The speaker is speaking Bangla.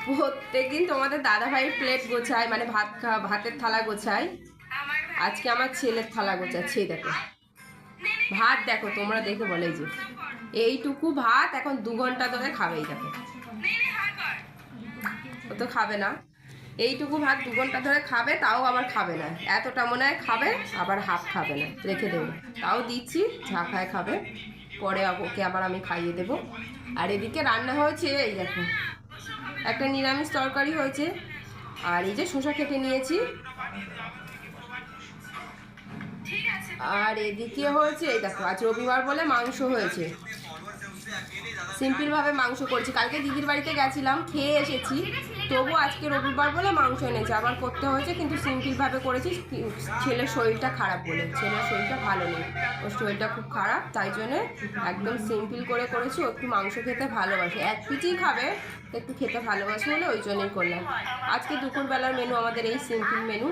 প্রত্যেকদিন তোমাদের দাদাভাই প্লেট গোছায়, মানে ভাতের থালা গোছায়। আজকে আমার ছেলের থালা গোছাচ্ছে। দেখো ভাত, দেখো তোমরা দেখে বলে যে এইটুকু ভাত এখন 2 ঘন্টা ধরে খাবেই। দেখো ও তো খাবে না, এইটুকু ভাত 2 ঘন্টা ধরে খাবে, তাও আবার খাবে না। এতটা মনে হয় খাবে, আবার হাফ খাবে না, রেখে দেবো। তাও দিচ্ছি, যা খায় খাবে, পরে ওকে আবার আমি খাইয়ে দেবো। আর এদিকে রান্না হয়েছে, এই দেখো একটা নিরামিষ তরকারি হয়েছে, আর এই যে শসা কেটে নিয়েছি। আর এদিকে হয়েছে, এই দেখো আজ রবিবার বলে মাংস হয়েছে। সিম্পলভাবে মাংস করেছি, কালকে দিদির বাড়িতে গেছিলাম, খেয়ে এসেছি, তবু আজকে রবিবার বলে মাংস এনেছে, আবার করতে হয়েছে, কিন্তু সিম্পলভাবে করেছি। ছেলের শরীরটা খারাপ বলে, ছেলের শরীরটা ভালো নেই, ওর শরীরটা খুব খারাপ, তাই জন্যে একদম সিম্পল করে করেছি। ও একটু মাংস খেতে ভালোবাসে, এক পিচই খাবে, একটু খেতে ভালোবাসে বলে ওই জন্যই করলাম। আজকে দুপুরবেলার মেনু আমাদের এই সিম্পল মেনু।